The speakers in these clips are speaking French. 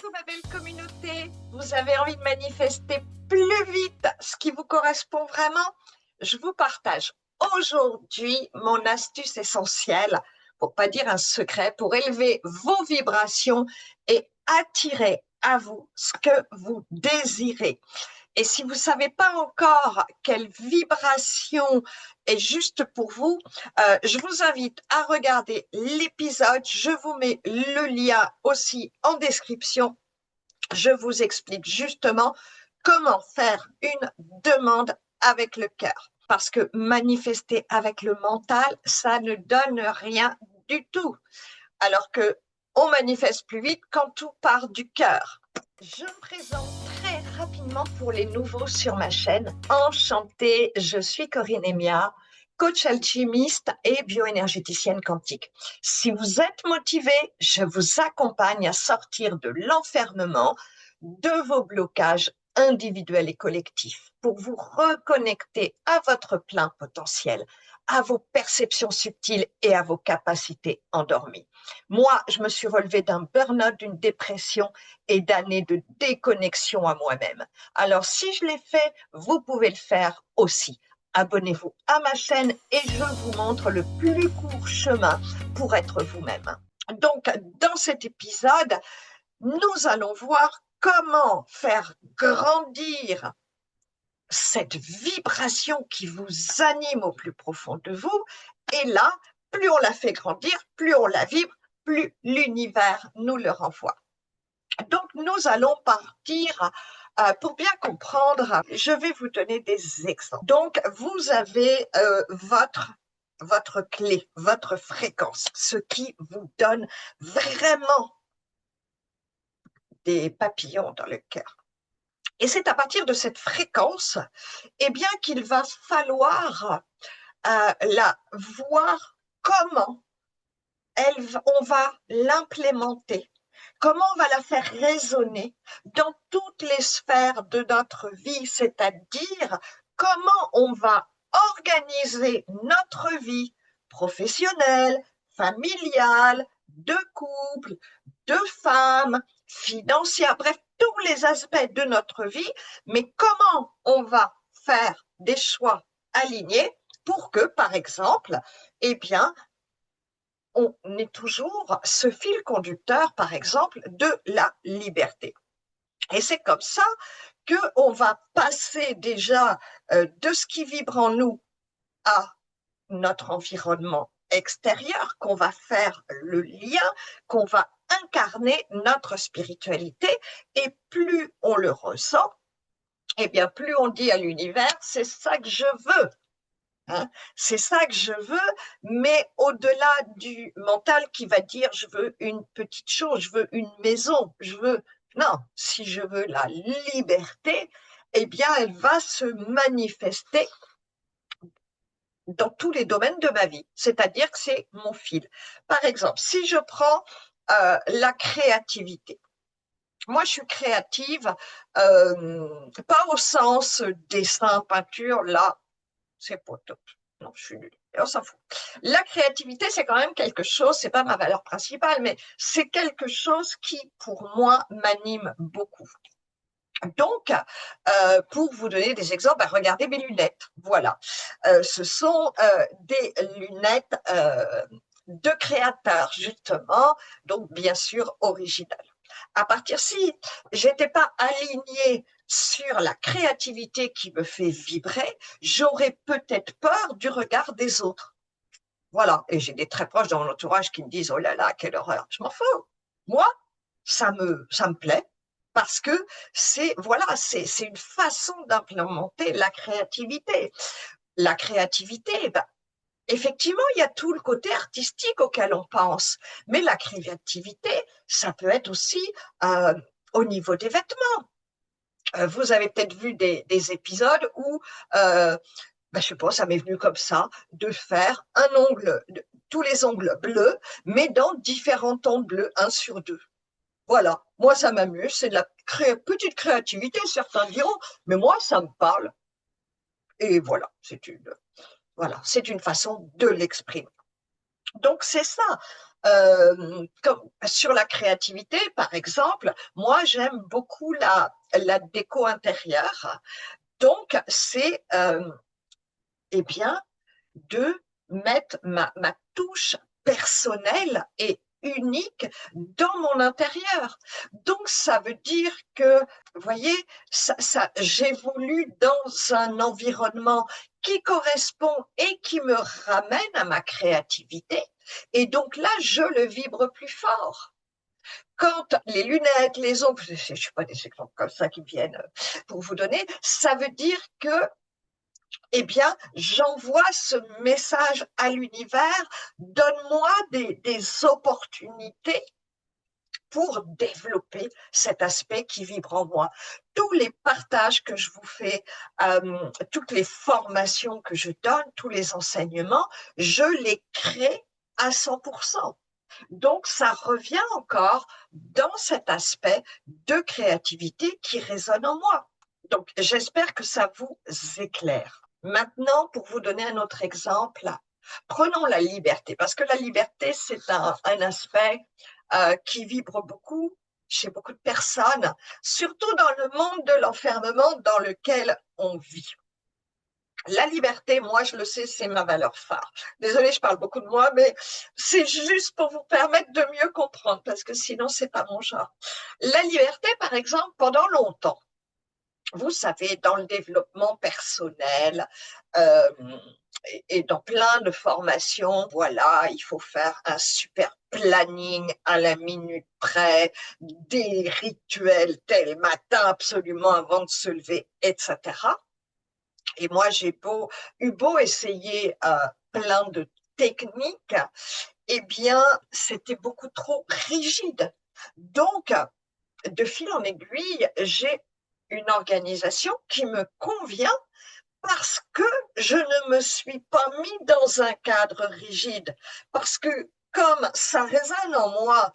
Bonjour ma belle communauté, vous avez envie de manifester plus vite ce qui vous correspond vraiment? Je vous partage aujourd'hui mon astuce essentielle, pour pas dire un secret, pour élever vos vibrations et attirer à vous ce que vous désirez. Et si vous ne savez pas encore quelle vibration est juste pour vous, je vous invite à regarder l'épisode. Je vous mets le lien aussi en description. Je vous explique justement comment faire une demande avec le cœur. Parce que manifester avec le mental, ça ne donne rien du tout. Alors que on manifeste plus vite quand tout part du cœur. Je me présente très rapidement pour les nouveaux sur ma chaîne. Enchantée, je suis Corinne Emia, coach alchimiste et bioénergéticienne quantique. Si vous êtes motivé, je vous accompagne à sortir de l'enfermement, de vos blocages individuels et collectifs pour vous reconnecter à votre plein potentiel, à vos perceptions subtiles et à vos capacités endormies. Moi, je me suis relevée d'un burn-out, d'une dépression et d'années de déconnexion à moi-même. Alors, si je l'ai fait, vous pouvez le faire aussi. Abonnez-vous à ma chaîne et je vous montre le plus court chemin pour être vous-même. Donc, dans cet épisode, nous allons voir comment faire grandir cette vibration qui vous anime au plus profond de vous. Et là, plus on la fait grandir, plus on la vibre, plus l'univers nous le renvoie. Donc, nous allons partir pour bien comprendre. Je vais vous donner des exemples. Donc, vous avez votre clé, votre fréquence, ce qui vous donne vraiment des papillons dans le cœur. Et c'est à partir de cette fréquence, eh bien, qu'il va falloir la voir comment on va l'implémenter, comment on va la faire résonner dans toutes les sphères de notre vie, c'est-à-dire comment on va organiser notre vie professionnelle, familiale, de couple, de femme, financière, bref, tous les aspects de notre vie, mais comment on va faire des choix alignés pour que, par exemple, eh bien, on est toujours ce fil conducteur, par exemple, de la liberté. Et c'est comme ça qu'on va passer déjà de ce qui vibre en nous à notre environnement extérieur, qu'on va faire le lien, qu'on va incarner notre spiritualité, et plus on le ressent, eh bien plus on dit à l'univers, c'est ça que je veux. Hein, c'est ça que je veux, mais au-delà du mental qui va dire je veux une petite chose, je veux une maison, je veux… Non, si je veux la liberté, eh bien elle va se manifester dans tous les domaines de ma vie, c'est-à-dire que c'est mon fil. Par exemple, si je prends la créativité, moi je suis créative, pas au sens dessin, peinture, là, c'est pas top. Non, je suis nulle. On s'en fout. La créativité, c'est quand même quelque chose, c'est pas ma valeur principale, mais c'est quelque chose qui, pour moi, m'anime beaucoup. Donc, pour vous donner des exemples, regardez mes lunettes. Voilà. Ce sont des lunettes de créateurs, justement, donc bien sûr originales. À partir si j'étais pas alignée sur la créativité qui me fait vibrer, j'aurais peut-être peur du regard des autres. Voilà. Et j'ai des très proches dans mon entourage qui me disent « Oh là là, quelle horreur !» Je m'en fous. Moi, ça me plaît parce que c'est voilà, c'est une façon d'implémenter la créativité. La créativité, ben, effectivement, il y a tout le côté artistique auquel on pense, mais la créativité, ça peut être aussi au niveau des vêtements. Vous avez peut-être vu des épisodes où, ben, je sais pas, ça m'est venu comme ça, de faire un ongle, tous les ongles bleus, mais dans différents tons de bleu, 1 sur 2. Voilà, moi ça m'amuse, c'est de la petite créativité, certains diront, mais moi ça me parle. Et voilà, c'est une façon de l'exprimer. Donc c'est ça, Sur la créativité, par exemple, moi j'aime beaucoup la déco intérieure. Donc, c'est eh bien, de mettre ma touche personnelle et unique dans mon intérieur. Donc, ça veut dire que, vous voyez, j'évolue dans un environnement qui correspond et qui me ramène à ma créativité. Et donc là, je le vibre plus fort. Quand les lunettes, les ongles, je ne sais pas des exemples comme ça qui viennent pour vous donner, ça veut dire que eh bien, j'envoie ce message à l'univers, donne-moi des opportunités pour développer cet aspect qui vibre en moi. Tous les partages que je vous fais, toutes les formations que je donne, tous les enseignements, je les crée à 100%. Donc, ça revient encore dans cet aspect de créativité qui résonne en moi. Donc, j'espère que ça vous éclaire. Maintenant, pour vous donner un autre exemple, prenons la liberté, parce que la liberté, c'est un aspect qui vibre beaucoup chez beaucoup de personnes, surtout dans le monde de l'enfermement dans lequel on vit. La liberté, moi, je le sais, c'est ma valeur phare. Désolée, je parle beaucoup de moi, mais c'est juste pour vous permettre de mieux comprendre, parce que sinon, c'est pas mon genre. La liberté, par exemple, pendant longtemps, vous savez, dans le développement personnel euh, et dans plein de formations, voilà, il faut faire un super planning à la minute près, des rituels tel matin absolument avant de se lever, etc. Et moi, eu beau essayer plein de techniques, eh bien, c'était beaucoup trop rigide. Donc, de fil en aiguille, j'ai une organisation qui me convient parce que je ne me suis pas mis dans un cadre rigide. Parce que comme ça résonne en moi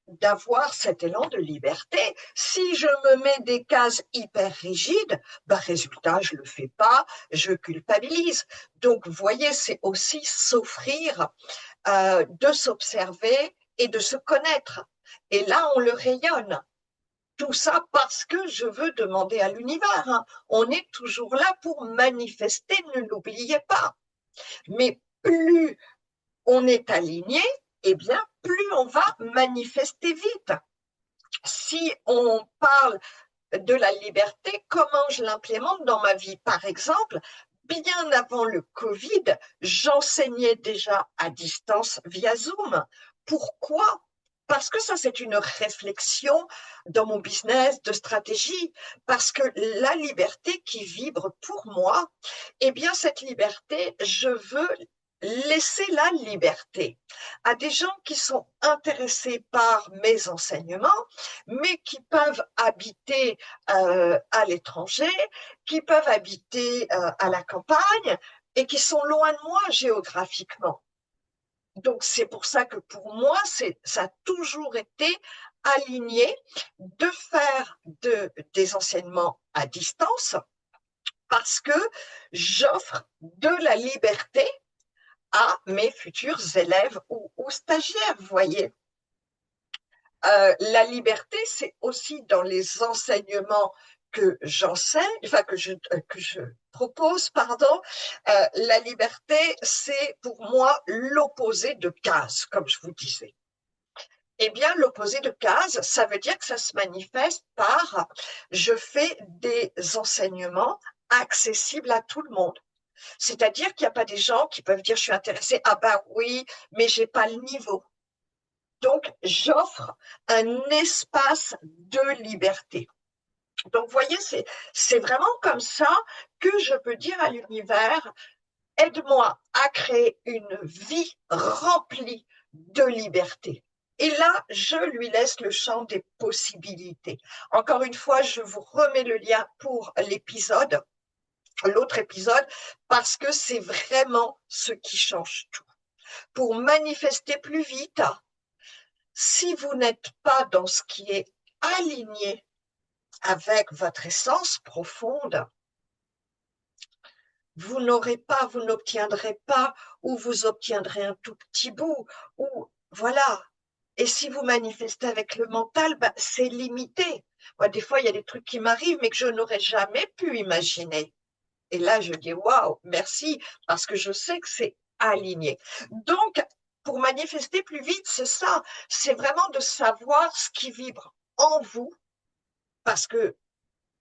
d'avoir cet élan de liberté. Si je me mets des cases hyper rigides, bah résultat, je le fais pas, je culpabilise. Donc, vous voyez, c'est aussi s'offrir de s'observer et de se connaître. Et là, on le rayonne. Tout ça parce que je veux demander à l'univers. Hein. On est toujours là pour manifester, ne l'oubliez pas. Mais plus on est aligné, eh bien, plus on va manifester vite. Si on parle de la liberté, comment je l'implémente dans ma vie? Par exemple, bien avant le Covid, j'enseignais déjà à distance via Zoom. Pourquoi? Parce que ça, c'est une réflexion dans mon business de stratégie. Parce que la liberté qui vibre pour moi, eh bien, cette liberté, je veux laisser la liberté à des gens qui sont intéressés par mes enseignements, mais qui peuvent habiter à l'étranger, qui peuvent habiter à la campagne et qui sont loin de moi géographiquement. Donc c'est pour ça que pour moi, ça a toujours été aligné de faire des enseignements à distance parce que j'offre de la liberté à mes futurs élèves ou stagiaires, vous voyez. La liberté, c'est aussi dans les enseignements que j'enseigne, enfin que je propose, pardon. La liberté, c'est pour moi l'opposé de case, comme je vous disais. Eh bien, l'opposé de case, ça veut dire que ça se manifeste par je fais des enseignements accessibles à tout le monde. C'est-à-dire qu'il n'y a pas des gens qui peuvent dire je suis intéressé, ah ben oui, mais j'ai pas le niveau. Donc, j'offre un espace de liberté. Donc, vous voyez, c'est vraiment comme ça que je peux dire à l'univers, aide-moi à créer une vie remplie de liberté. Et là, je lui laisse le champ des possibilités. Encore une fois, je vous remets le lien pour l'autre épisode, parce que c'est vraiment ce qui change tout. Pour manifester plus vite, si vous n'êtes pas dans ce qui est aligné avec votre essence profonde, vous n'obtiendrez pas, ou vous obtiendrez un tout petit bout, ou Voilà. Et si vous manifestez avec le mental, ben, c'est limité. Moi, des fois, il y a des trucs qui m'arrivent, mais que je n'aurais jamais pu imaginer. Et là, je dis waouh, merci, parce que je sais que c'est aligné. Donc, pour manifester plus vite, c'est ça. C'est vraiment de savoir ce qui vibre en vous, parce que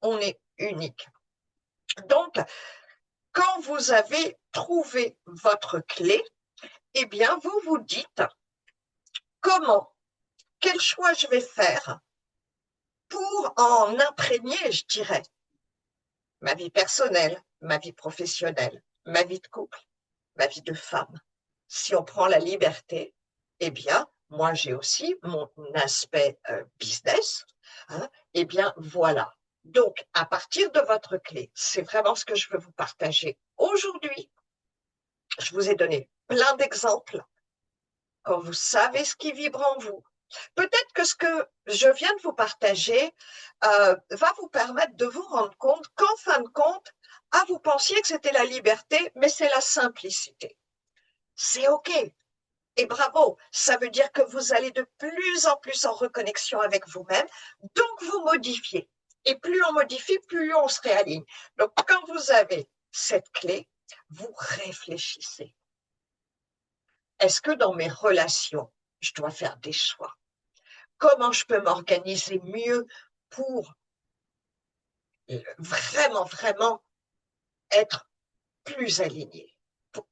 on est unique. Donc, quand vous avez trouvé votre clé, eh bien, vous vous dites comment, quel choix je vais faire pour en imprégner, je dirais, ma vie personnelle, ma vie professionnelle, ma vie de couple, ma vie de femme. Si on prend la liberté, eh bien, moi j'ai aussi mon aspect business, hein, eh bien voilà. Donc, à partir de votre clé, c'est vraiment ce que je veux vous partager aujourd'hui. Je vous ai donné plein d'exemples. Quand vous savez ce qui vibre en vous, peut-être que ce que je viens de vous partager va vous permettre de vous rendre compte qu'en fin de compte, vous pensiez que c'était la liberté, mais c'est la simplicité. C'est OK. Et bravo, ça veut dire que vous allez de plus en plus en reconnexion avec vous-même, donc vous modifiez. Et plus on modifie, plus on se réaligne. Donc quand vous avez cette clé, vous réfléchissez. Est-ce que dans mes relations, je dois faire des choix? Comment je peux m'organiser mieux pour vraiment, vraiment être plus aligné?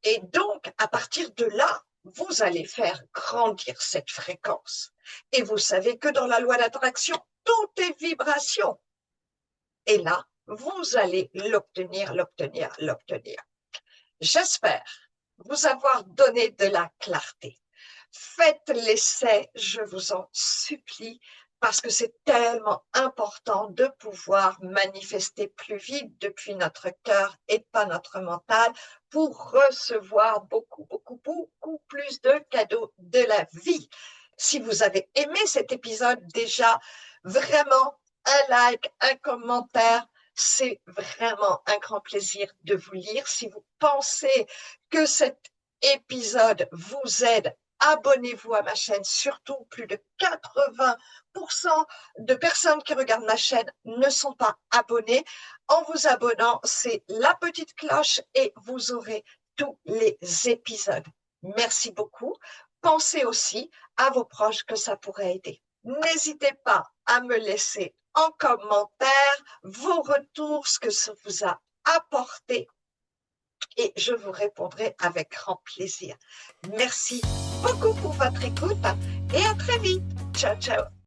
Et donc, à partir de là, vous allez faire grandir cette fréquence. Et vous savez que dans la loi d'attraction, tout est vibration. Et là, vous allez l'obtenir, l'obtenir, l'obtenir. J'espère vous avoir donné de la clarté. Faites l'essai, je vous en supplie, parce que c'est tellement important de pouvoir manifester plus vite depuis notre cœur et pas notre mental pour recevoir beaucoup, beaucoup, beaucoup plus de cadeaux de la vie. Si vous avez aimé cet épisode, déjà, vraiment, un like, un commentaire, c'est vraiment un grand plaisir de vous lire. Si vous pensez que cet épisode vous aide, abonnez-vous à ma chaîne. Surtout, plus de 80% de personnes qui regardent ma chaîne ne sont pas abonnées. En vous abonnant, c'est la petite cloche et vous aurez tous les épisodes. Merci beaucoup. Pensez aussi à vos proches que ça pourrait aider. N'hésitez pas à me laisser en commentaire vos retours, ce que ça vous a apporté, et je vous répondrai avec grand plaisir. Merci beaucoup pour votre écoute et à très vite. Ciao, ciao.